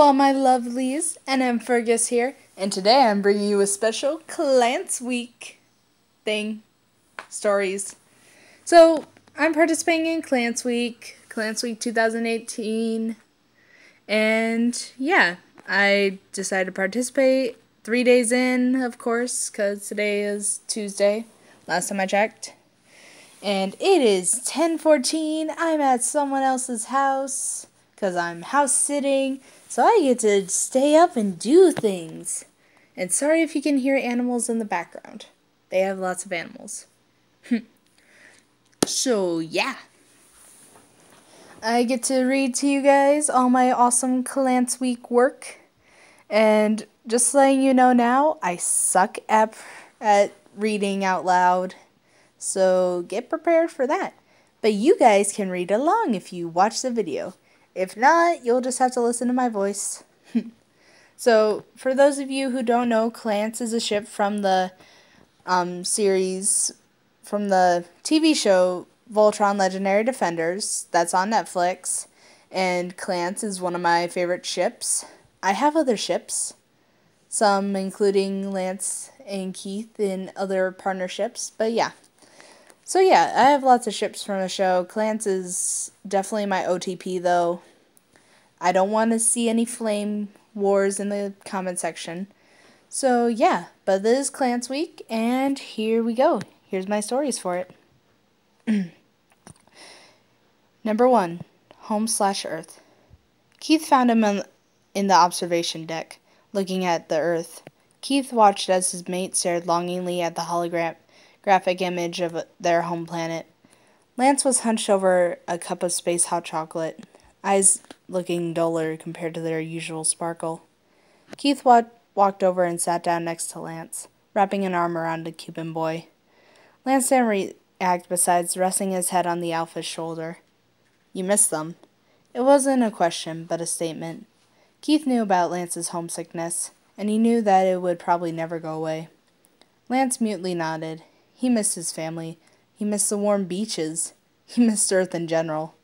all my lovelies, and I'm Fergus here, and today I'm bringing you a special Klance Week thing, stories. So, I'm participating in Klance Week 2018, and yeah, I decided to participate 3 days in, of course, because today is Tuesday, last time I checked. And it is 10:14, I'm at someone else's house, because I'm house sitting, so I get to stay up and do things. And sorry if you can hear animals in the background. They have lots of animals. So, yeah. I get to read to you guys all my awesome Klance Week work. And just letting you know now, I suck at reading out loud. So, get prepared for that. But you guys can read along if you watch the video. If not, you'll just have to listen to my voice. So, for those of you who don't know, Klance is a ship from the series, from the TV show Voltron Legendary Defenders, that's on Netflix, and Klance is one of my favorite ships. I have other ships, some including Lance and Keith in other partnerships, but yeah. So yeah, I have lots of ships from the show. Klance is definitely my OTP though. I don't want to see any flame wars in the comment section. So yeah, but this is Klance Week, and here we go. Here's my stories for it. Number 1, Home/Earth. Keith found him in the observation deck, looking at the Earth. Keith watched as his mate stared longingly at the holographic image of their home planet. Lance was hunched over a cup of space hot chocolate, eyes looking duller compared to their usual sparkle. Keith walked over and sat down next to Lance, wrapping an arm around the Cuban boy. Lance didn't react besides resting his head on the alpha's shoulder. "You miss them." It wasn't a question, but a statement. Keith knew about Lance's homesickness, and he knew that it would probably never go away. Lance mutely nodded. He missed his family. He missed the warm beaches. He missed Earth in general.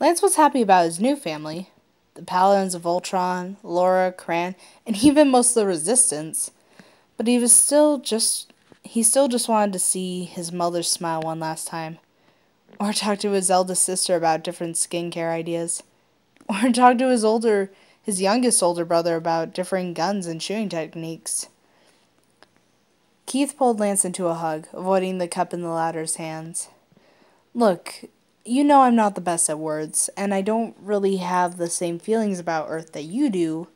Lance was happy about his new family. The Paladins of Voltron, Laura, Cran, and even most of the Resistance. But he still just wanted to see his mother smile one last time. Or talk to his eldest sister about different skincare ideas. Or talk to his youngest older brother about different guns and shooting techniques. Keith pulled Lance into a hug, avoiding the cup in the latter's hands. "Look, you know I'm not the best at words, and I don't really have the same feelings about Earth that you do,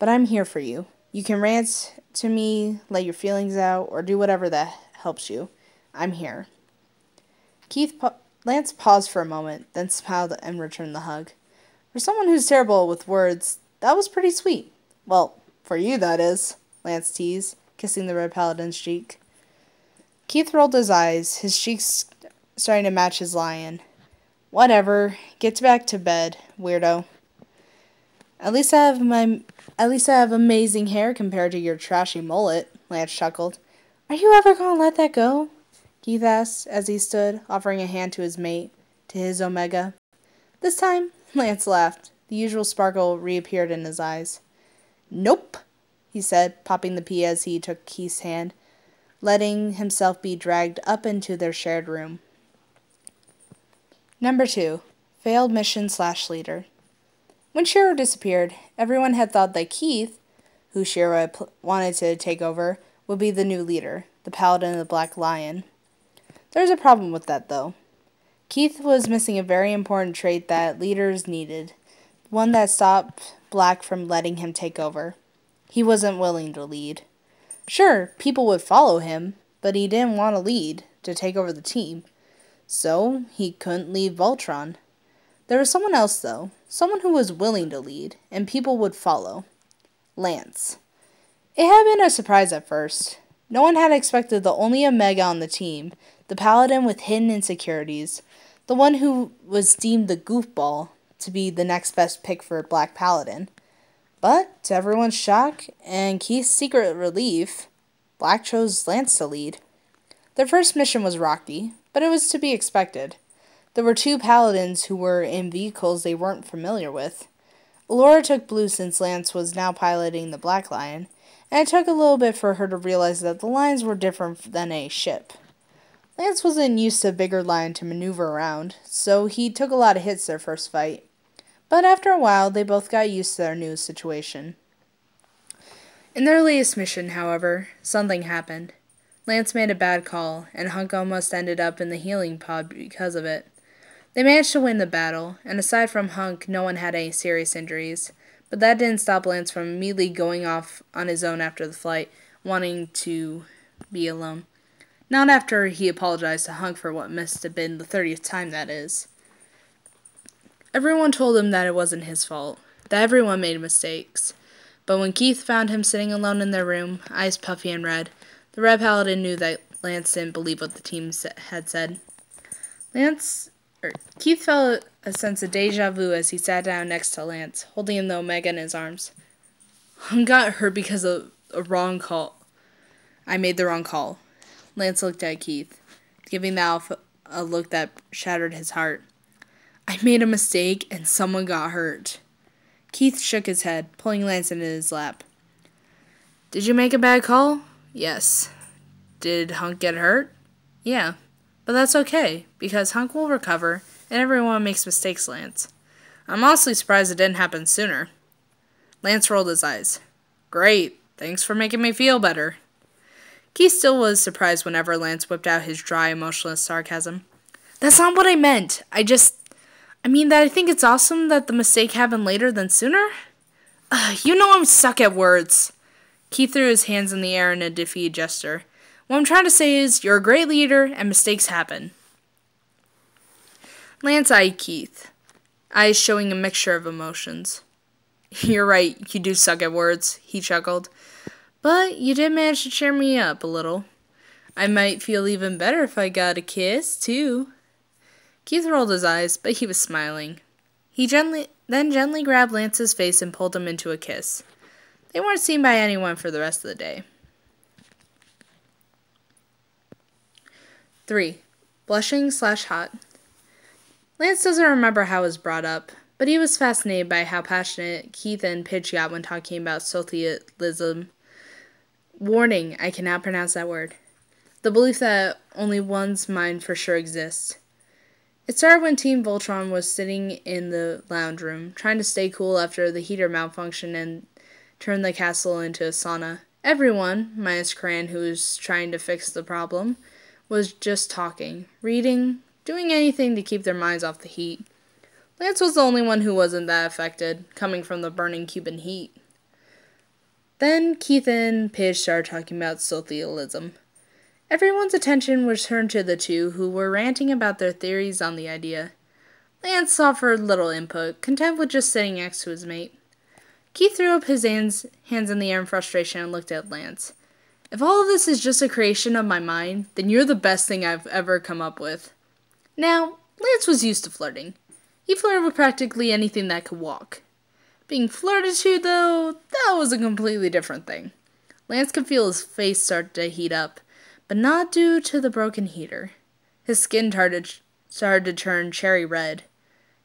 but I'm here for you. You can rant to me, let your feelings out, or do whatever that helps you. I'm here." Lance paused for a moment, then smiled and returned the hug. For someone who's terrible with words, that was pretty sweet. "Well, for you, that is," Lance teased, kissing the red paladin's cheek. Keith rolled his eyes, his cheeks starting to match his lion. "Whatever. Get back to bed, weirdo." At least I have amazing hair compared to your trashy mullet," Lance chuckled. "Are you ever gonna let that go?" Keith asked as he stood, offering a hand to his mate, to his Omega. This time, Lance laughed. The usual sparkle reappeared in his eyes. "Nope," he said, popping the pea as he took Keith's hand, letting himself be dragged up into their shared room. Number 2, Failed Mission/Leader. When Shiro disappeared, everyone had thought that Keith, who Shiro wanted to take over, would be the new leader, the Paladin of the Black Lion. There was a problem with that, though. Keith was missing a very important trait that leaders needed, one that stopped Black from letting him take over. He wasn't willing to lead. Sure, people would follow him, but he didn't want to lead, to take over the team. So, he couldn't leave Voltron. There was someone else, though. Someone who was willing to lead, and people would follow. Lance. It had been a surprise at first. No one had expected the only Omega on the team, the Paladin with hidden insecurities, the one who was deemed the goofball, to be the next best pick for Black Paladin. But, to everyone's shock, and Keith's secret relief, Black chose Lance to lead. Their first mission was rocky, but it was to be expected. There were 2 paladins who were in vehicles they weren't familiar with. Laura took blue since Lance was now piloting the Black Lion, and it took a little bit for her to realize that the lions were different than a ship. Lance wasn't used to a bigger lion to maneuver around, so he took a lot of hits their first fight. But after a while, they both got used to their new situation. In their latest mission, however, something happened. Lance made a bad call, and Hunk almost ended up in the healing pod because of it. They managed to win the battle, and aside from Hunk, no one had any serious injuries. But that didn't stop Lance from immediately going off on his own after the flight, wanting to be alone. Not after he apologized to Hunk for what must have been the 30th time, that is. Everyone told him that it wasn't his fault, that everyone made mistakes. But when Keith found him sitting alone in their room, eyes puffy and red, the Red Paladin knew that Lance didn't believe what the team had said. Keith felt a sense of deja vu as he sat down next to Lance, holding the Omega in his arms. Hunk got hurt because of a wrong call. I made the wrong call. Lance looked at Keith, giving the Alpha a look that shattered his heart. I made a mistake and someone got hurt. Keith shook his head, pulling Lance into his lap. Did you make a bad call? Yes. Did Hunk get hurt? Yeah. But that's okay, because Hunk will recover, and everyone makes mistakes, Lance. I'm honestly surprised it didn't happen sooner. Lance rolled his eyes. Great. Thanks for making me feel better. Keith still was surprised whenever Lance whipped out his dry, emotionless sarcasm. That's not what I meant. I mean that I think it's awesome that the mistake happened later than sooner? You know I'm stuck at words. Keith threw his hands in the air in a defeated gesture. What I'm trying to say is, you're a great leader, and mistakes happen. Lance eyed Keith, eyes showing a mixture of emotions. You're right, you do suck at words, he chuckled. But you did manage to cheer me up a little. I might feel even better if I got a kiss, too. Keith rolled his eyes, but he was smiling. He gently grabbed Lance's face and pulled him into a kiss. They weren't seen by anyone for the rest of the day. 3. Blushing/hot. Lance doesn't remember how he was brought up, but he was fascinated by how passionate Keith and Pidge got when talking about socialism. Warning, I cannot pronounce that word. The belief that only one's mind for sure exists. It started when Team Voltron was sitting in the lounge room, trying to stay cool after the heater malfunctioned and turned the castle into a sauna. Everyone, minus Cran, who was trying to fix the problem, was just talking, reading, doing anything to keep their minds off the heat. Lance was the only one who wasn't that affected, coming from the burning Cuban heat. Then Keith and Pidge started talking about socialism. Everyone's attention was turned to the two, who were ranting about their theories on the idea. Lance offered little input, content with just sitting next to his mate. Keith threw up his hands in the air in frustration and looked at Lance. If all of this is just a creation of my mind, then you're the best thing I've ever come up with. Now, Lance was used to flirting. He flirted with practically anything that could walk. Being flirted to, though, that was a completely different thing. Lance could feel his face start to heat up, but not due to the broken heater. His skin started to turn cherry red.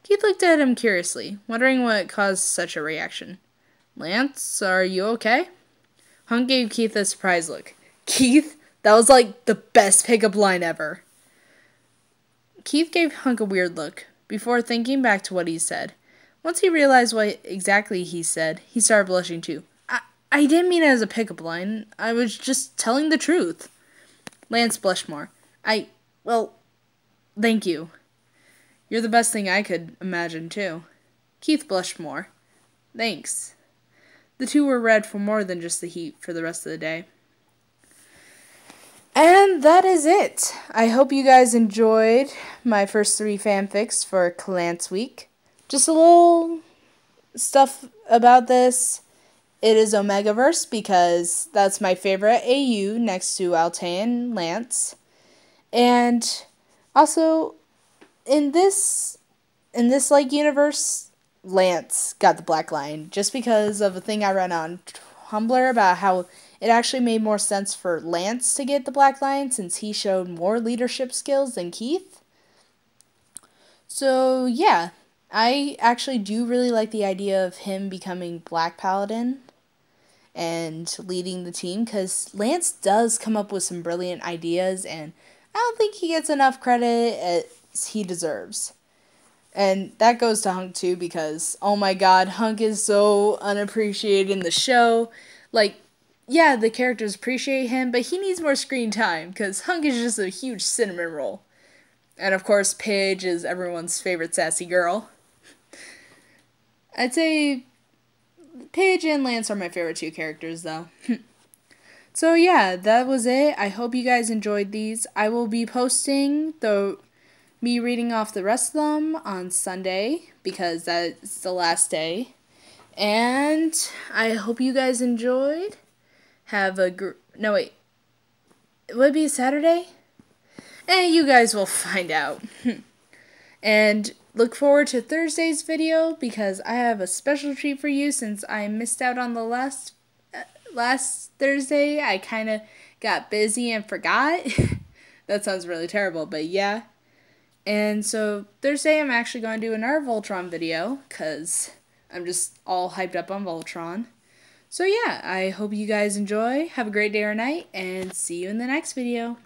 Keith looked at him curiously, wondering what caused such a reaction. Lance, are you okay? Hunk gave Keith a surprised look. Keith, that was like the best pickup line ever. Keith gave Hunk a weird look, before thinking back to what he said. Once he realized what exactly he said, he started blushing too. I didn't mean it as a pickup line. I was just telling the truth. Lance blushed more. Well, thank you. You're the best thing I could imagine, too. Keith blushed more. Thanks. The two were red for more than just the heat for the rest of the day. And that is it. I hope you guys enjoyed my first 3 fanfics for Klance week. Just a little stuff about this. It is Omegaverse because that's my favorite AU next to Altair and Lance. And also, in this universe, Lance got the Black Lion just because of a thing I read on Tumblr about how it actually made more sense for Lance to get the Black Lion since he showed more leadership skills than Keith. So, yeah. I actually do really like the idea of him becoming Black Paladin and leading the team, because Lance does come up with some brilliant ideas, and I don't think he gets enough credit as he deserves. And that goes to Hunk too, because, oh my god, Hunk is so unappreciated in the show. Like, yeah, the characters appreciate him, but he needs more screen time, because Hunk is just a huge cinnamon roll. And of course, Paige is everyone's favorite sassy girl. I'd say Paige and Lance are my favorite two characters, though. So yeah, that was it. I hope you guys enjoyed these. I will be posting me reading off the rest of them on Sunday, because that's the last day. And I hope you guys enjoyed. Have a no, wait. Would it be Saturday? You guys will find out. And look forward to Thursday's video, because I have a special treat for you, since I missed out on the last Thursday. I kind of got busy and forgot. That sounds really terrible, but yeah. And so Thursday I'm actually going to do another Voltron video, because I'm just all hyped up on Voltron. So yeah, I hope you guys enjoy. Have a great day or night, and see you in the next video.